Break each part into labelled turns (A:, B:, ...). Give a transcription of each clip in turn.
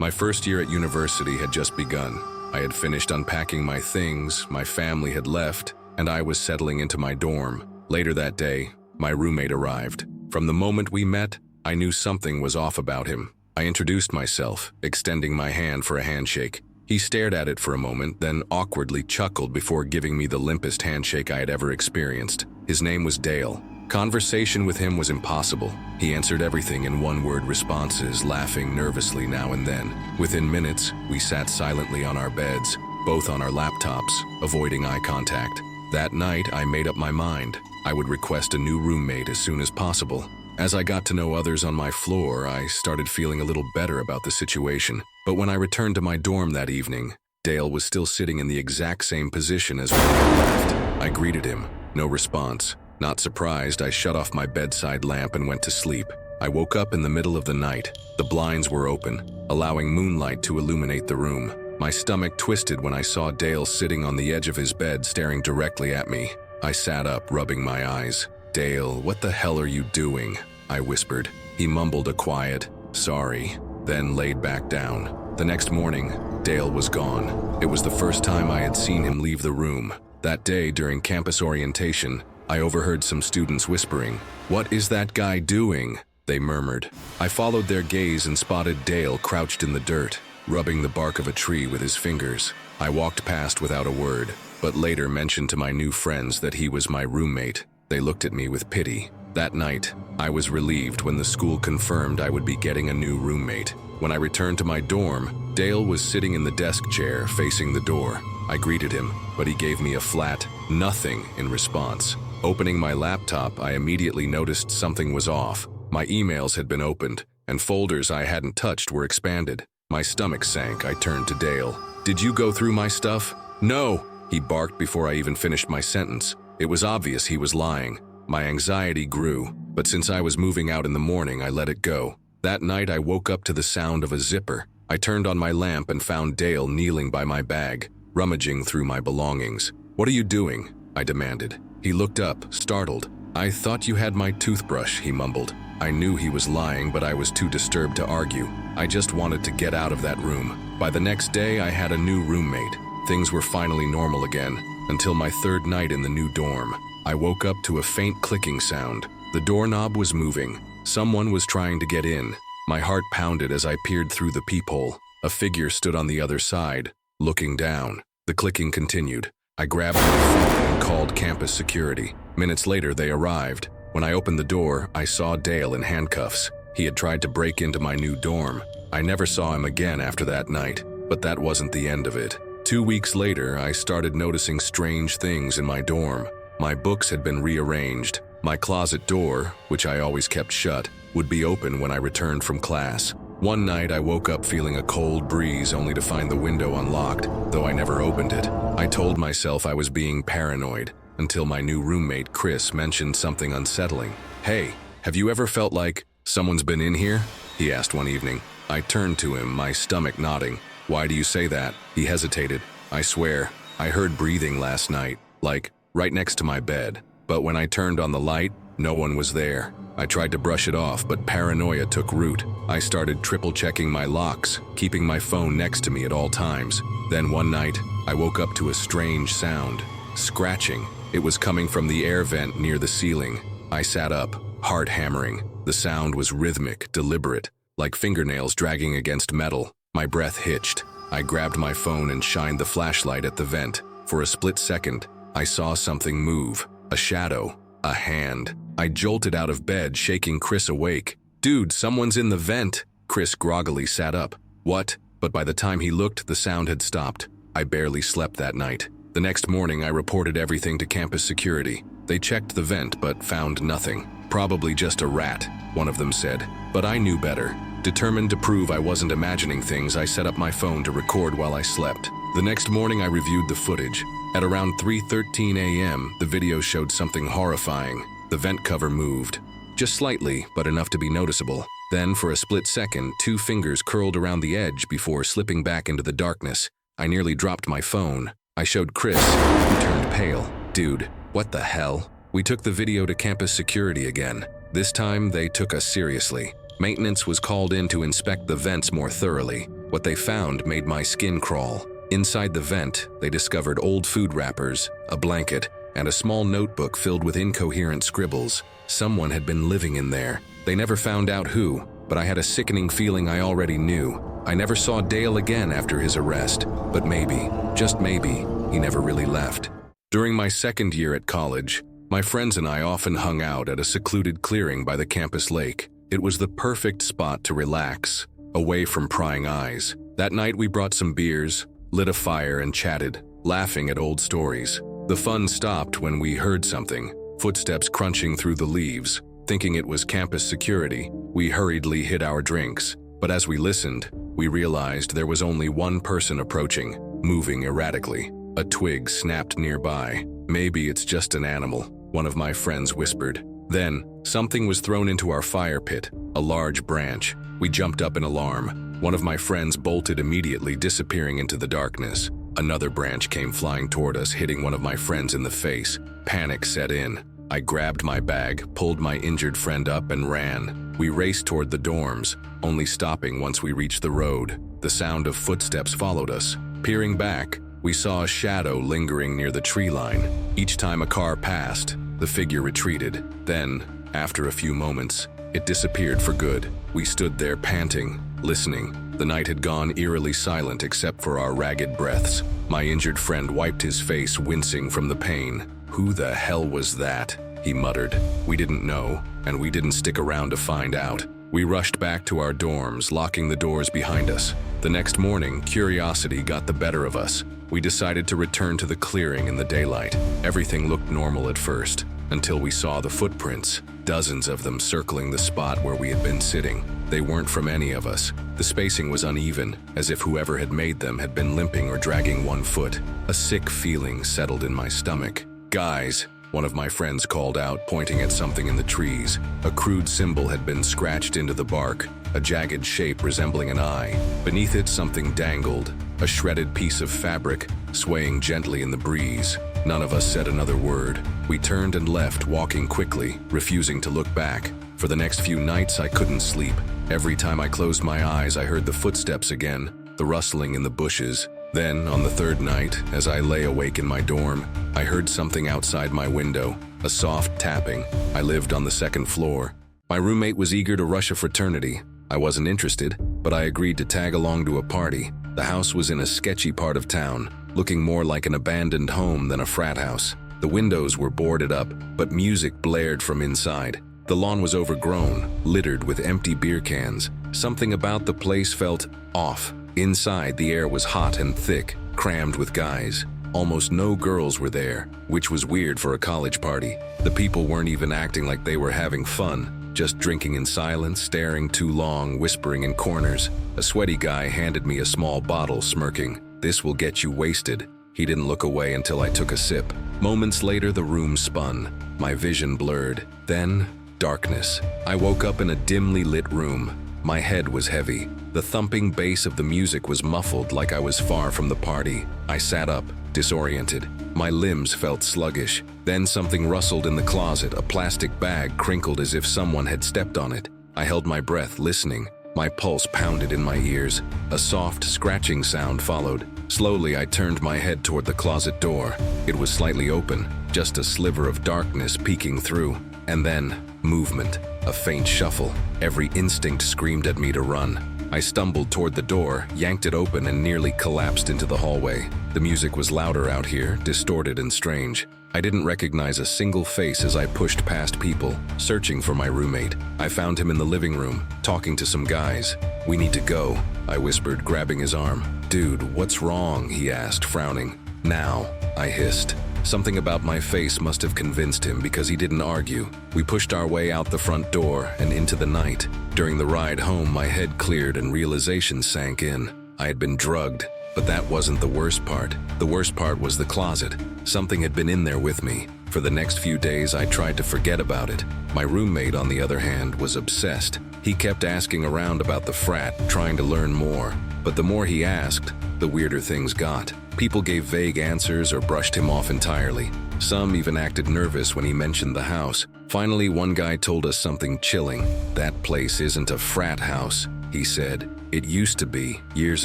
A: My first year at university had just begun. I had finished unpacking my things, my family had left, and I was settling into my dorm. Later that day, my roommate arrived. From the moment we met, I knew something was off about him. I introduced myself, extending my hand for a handshake. He stared at it for a moment, then awkwardly chuckled before giving me the limpest handshake I had ever experienced. His name was Dale. Conversation with him was impossible. He answered everything in one-word responses, laughing nervously now and then. Within minutes, we sat silently on our beds, both on our laptops, avoiding eye contact. That night, I made up my mind. I would request a new roommate as soon as possible. As I got to know others on my floor, I started feeling a little better about the situation. But when I returned to my dorm that evening, Dale was still sitting in the exact same position as when I left. I greeted him. No response. Not surprised, I shut off my bedside lamp and went to sleep. I woke up in the middle of the night. The blinds were open, allowing moonlight to illuminate the room. My stomach twisted when I saw Dale sitting on the edge of his bed staring directly at me. I sat up, rubbing my eyes. "Dale, what the hell are you doing?" I whispered. He mumbled a quiet, "Sorry," then laid back down. The next morning, Dale was gone. It was the first time I had seen him leave the room. That day, during campus orientation, I overheard some students whispering, "What is that guy doing?" they murmured. I followed their gaze and spotted Dale crouched in the dirt, rubbing the bark of a tree with his fingers. I walked past without a word, but later mentioned to my new friends that he was my roommate. They looked at me with pity. That night, I was relieved when the school confirmed I would be getting a new roommate. When I returned to my dorm, Dale was sitting in the desk chair facing the door. I greeted him, but he gave me a flat nothing in response. Opening my laptop, I immediately noticed something was off. My emails had been opened, and folders I hadn't touched were expanded. My stomach sank. I turned to Dale. "Did you go through my stuff?" "No," he barked before I even finished my sentence. It was obvious he was lying. My anxiety grew, but since I was moving out in the morning, I let it go. That night, I woke up to the sound of a zipper. I turned on my lamp and found Dale kneeling by my bag, rummaging through my belongings. "What are you doing?" I demanded. He looked up, startled. "I thought you had my toothbrush," he mumbled. I knew he was lying, but I was too disturbed to argue. I just wanted to get out of that room. By the next day, I had a new roommate. Things were finally normal again, until my third night in the new dorm. I woke up to a faint clicking sound. The doorknob was moving. Someone was trying to get in. My heart pounded as I peered through the peephole. A figure stood on the other side, looking down. The clicking continued. I grabbed my phone and called campus security. Minutes later, they arrived. When I opened the door, I saw Dale in handcuffs. He had tried to break into my new dorm. I never saw him again after that night, but that wasn't the end of it. 2 weeks later, I started noticing strange things in my dorm. My books had been rearranged. My closet door, which I always kept shut, would be open when I returned from class. One night, I woke up feeling a cold breeze only to find the window unlocked, though I never opened it. I told myself I was being paranoid, until my new roommate, Chris, mentioned something unsettling. "Hey, have you ever felt like someone's been in here?" he asked one evening. I turned to him, my stomach knotting. "Why do you say that?" He hesitated. "I swear, I heard breathing last night, like right next to my bed. But when I turned on the light, no one was there." I tried to brush it off, but paranoia took root. I started triple-checking my locks, keeping my phone next to me at all times. Then one night, I woke up to a strange sound. Scratching. It was coming from the air vent near the ceiling. I sat up, heart hammering. The sound was rhythmic, deliberate, like fingernails dragging against metal. My breath hitched. I grabbed my phone and shined the flashlight at the vent. For a split second, I saw something move. A shadow. A hand. I jolted out of bed, shaking Chris awake. "Dude, someone's in the vent." Chris groggily sat up. "What?" But by the time he looked, the sound had stopped. I barely slept that night. The next morning, I reported everything to campus security. They checked the vent, but found nothing. "Probably just a rat," one of them said. But I knew better. Determined to prove I wasn't imagining things, I set up my phone to record while I slept. The next morning, I reviewed the footage. At around 3:13 a.m., the video showed something horrifying. The vent cover moved. Just slightly, but enough to be noticeable. Then, for a split second, 2 fingers curled around the edge before slipping back into the darkness. I nearly dropped my phone. I showed Chris, who turned pale. "Dude, what the hell?" We took the video to campus security again. This time, they took us seriously. Maintenance was called in to inspect the vents more thoroughly. What they found made my skin crawl. Inside the vent, they discovered old food wrappers, a blanket, and a small notebook filled with incoherent scribbles. Someone had been living in there. They never found out who, but I had a sickening feeling I already knew. I never saw Dale again after his arrest, but maybe, just maybe, he never really left. During my second year at college, my friends and I often hung out at a secluded clearing by the campus lake. It was the perfect spot to relax, away from prying eyes. That night we brought some beers, lit a fire and chatted, laughing at old stories. The fun stopped when we heard something, footsteps crunching through the leaves. Thinking it was campus security, we hurriedly hid our drinks. But as we listened, we realized there was only one person approaching, moving erratically. A twig snapped nearby. "Maybe it's just an animal," one of my friends whispered. Then, something was thrown into our fire pit, a large branch. We jumped up in alarm. One of my friends bolted immediately, disappearing into the darkness. Another branch came flying toward us, hitting one of my friends in the face. Panic set in. I grabbed my bag, pulled my injured friend up, and ran. We raced toward the dorms, only stopping once we reached the road. The sound of footsteps followed us. Peering back, we saw a shadow lingering near the tree line. Each time a car passed, the figure retreated. Then, after a few moments, it disappeared for good. We stood there panting, listening. The night had gone eerily silent except for our ragged breaths. My injured friend wiped his face, wincing from the pain. "Who the hell was that?" he muttered. We didn't know, and we didn't stick around to find out. We rushed back to our dorms, locking the doors behind us. The next morning, curiosity got the better of us. We decided to return to the clearing in the daylight. Everything looked normal at first, until we saw the footprints, dozens of them circling the spot where we had been sitting. They weren't from any of us. The spacing was uneven, as if whoever had made them had been limping or dragging one foot. A sick feeling settled in my stomach. "Guys," one of my friends called out, pointing at something in the trees. A crude symbol had been scratched into the bark, a jagged shape resembling an eye. Beneath it, something dangled, a shredded piece of fabric, swaying gently in the breeze. None of us said another word. We turned and left, walking quickly, refusing to look back. For the next few nights, I couldn't sleep. Every time I closed my eyes, I heard the footsteps again, the rustling in the bushes. Then, on the third night, as I lay awake in my dorm, I heard something outside my window, a soft tapping. I lived on the second floor. My roommate was eager to rush a fraternity. I wasn't interested, but I agreed to tag along to a party. The house was in a sketchy part of town, looking more like an abandoned home than a frat house. The windows were boarded up, but music blared from inside. The lawn was overgrown, littered with empty beer cans. Something about the place felt off. Inside, the air was hot and thick, crammed with guys. Almost no girls were there, which was weird for a college party. The people weren't even acting like they were having fun, just drinking in silence, staring too long, whispering in corners. A sweaty guy handed me a small bottle, smirking. "This will get you wasted." He didn't look away until I took a sip. Moments later, the room spun. My vision blurred. Then, darkness. I woke up in a dimly lit room. My head was heavy. The thumping bass of the music was muffled, like I was far from the party. I sat up, disoriented. My limbs felt sluggish. Then something rustled in the closet, a plastic bag crinkled as if someone had stepped on it. I held my breath, listening. My pulse pounded in my ears. A soft, scratching sound followed. Slowly, I turned my head toward the closet door. It was slightly open, just a sliver of darkness peeking through. And then, movement, a faint shuffle. Every instinct screamed at me to run. I stumbled toward the door, yanked it open, and nearly collapsed into the hallway. The music was louder out here, distorted and strange. I didn't recognize a single face as I pushed past people, searching for my roommate. I found him in the living room, talking to some guys. "We need to go," I whispered, grabbing his arm. "Dude, what's wrong?" he asked, frowning. "Now," I hissed. Something about my face must have convinced him because he didn't argue. We pushed our way out the front door and into the night. During the ride home, my head cleared and realization sank in. I had been drugged, but that wasn't the worst part. The worst part was the closet. Something had been in there with me. For the next few days, I tried to forget about it. My roommate, on the other hand, was obsessed. He kept asking around about the frat, trying to learn more. But the more he asked, the weirder things got. People gave vague answers or brushed him off entirely. Some even acted nervous when he mentioned the house. Finally, one guy told us something chilling. "That place isn't a frat house," he said. "It used to be, years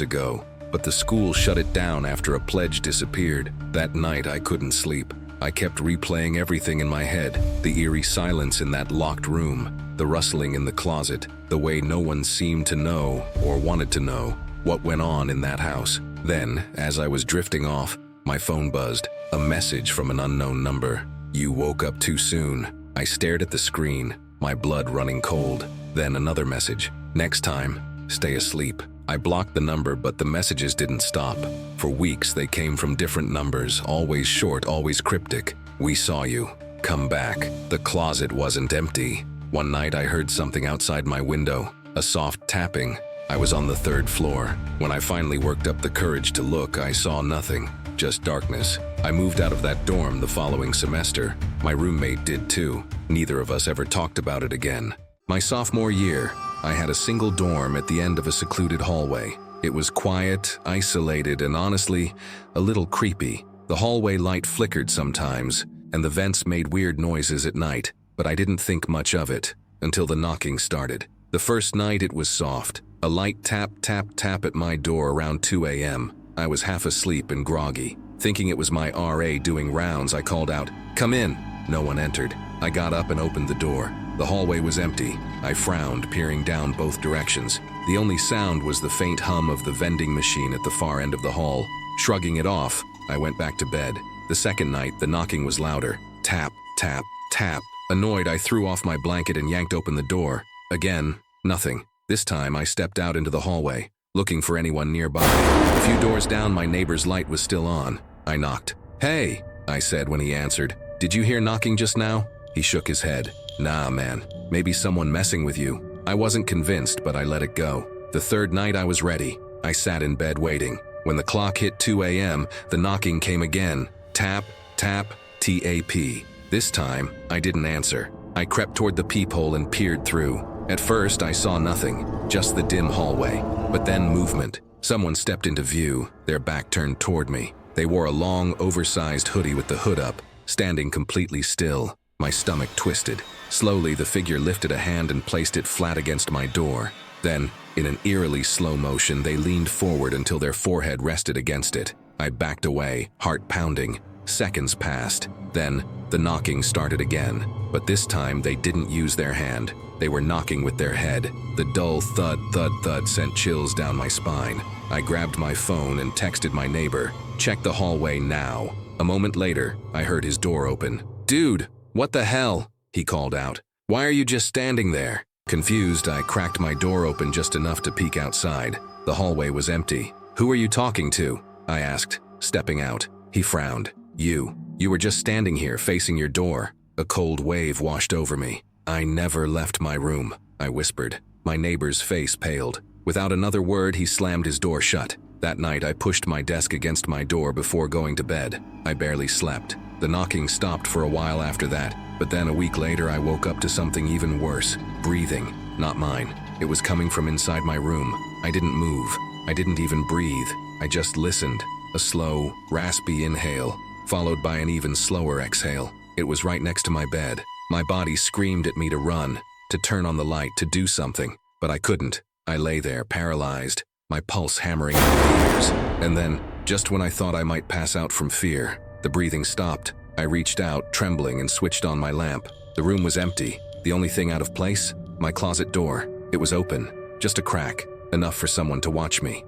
A: ago, but the school shut it down after a pledge disappeared." That night I couldn't sleep. I kept replaying everything in my head. The eerie silence in that locked room, the rustling in the closet, the way no one seemed to know or wanted to know what went on in that house. Then, as I was drifting off, my phone buzzed. A message from an unknown number. "You woke up too soon." I stared at the screen, my blood running cold. Then another message. "Next time, stay asleep." I blocked the number, but the messages didn't stop. For weeks they came from different numbers, always short, always cryptic. "We saw you. Come back." The closet wasn't empty. One night I heard something outside my window, a soft tapping. I was on the 3rd floor. When I finally worked up the courage to look, I saw nothing, just darkness. I moved out of that dorm the following semester. My roommate did too. Neither of us ever talked about it again. My sophomore year, I had a single dorm at the end of a secluded hallway. It was quiet, isolated, and honestly, a little creepy. The hallway light flickered sometimes, and the vents made weird noises at night, but I didn't think much of it until the knocking started. The first night it was soft. A light tap, tap, tap at my door around 2 a.m. I was half asleep and groggy. Thinking it was my RA doing rounds, I called out, "Come in." No one entered. I got up and opened the door. The hallway was empty. I frowned, peering down both directions. The only sound was the faint hum of the vending machine at the far end of the hall. Shrugging it off, I went back to bed. The second night, the knocking was louder. Tap, tap, tap. Annoyed, I threw off my blanket and yanked open the door. Again, nothing. This time, I stepped out into the hallway, looking for anyone nearby. A few doors down, my neighbor's light was still on. I knocked. "Hey," I said when he answered. "Did you hear knocking just now?" He shook his head. "Nah, man. Maybe someone messing with you." I wasn't convinced, but I let it go. The third night I was ready. I sat in bed waiting. When the clock hit 2 a.m., the knocking came again. Tap, tap, tap. This time, I didn't answer. I crept toward the peephole and peered through. At first, I saw nothing, just the dim hallway. But then movement. Someone stepped into view, their back turned toward me. They wore a long, oversized hoodie with the hood up, standing completely still. My stomach twisted. Slowly, the figure lifted a hand and placed it flat against my door. Then, in an eerily slow motion, they leaned forward until their forehead rested against it. I backed away, heart pounding. Seconds passed. Then, the knocking started again. But this time, they didn't use their hand. They were knocking with their head. The dull thud, thud, thud sent chills down my spine. I grabbed my phone and texted my neighbor, "Check the hallway now." A moment later, I heard his door open. "Dude, what the hell?" he called out. "Why are you just standing there?" Confused, I cracked my door open just enough to peek outside. The hallway was empty. "Who are you talking to?" I asked, stepping out. He frowned. You were just standing here facing your door." A cold wave washed over me. "I never left my room," I whispered. My neighbor's face paled. Without another word, he slammed his door shut. That night, I pushed my desk against my door before going to bed. I barely slept. The knocking stopped for a while after that, but then a week later, I woke up to something even worse. Breathing. Not mine. It was coming from inside my room. I didn't move. I didn't even breathe. I just listened. A slow, raspy inhale, followed by an even slower exhale. It was right next to my bed. My body screamed at me to run, to turn on the light, to do something, but I couldn't. I lay there, paralyzed, my pulse hammering in my ears. And then, just when I thought I might pass out from fear, the breathing stopped. I reached out, trembling, and switched on my lamp. The room was empty. The only thing out of place? My closet door. It was open, just a crack, enough for someone to watch me.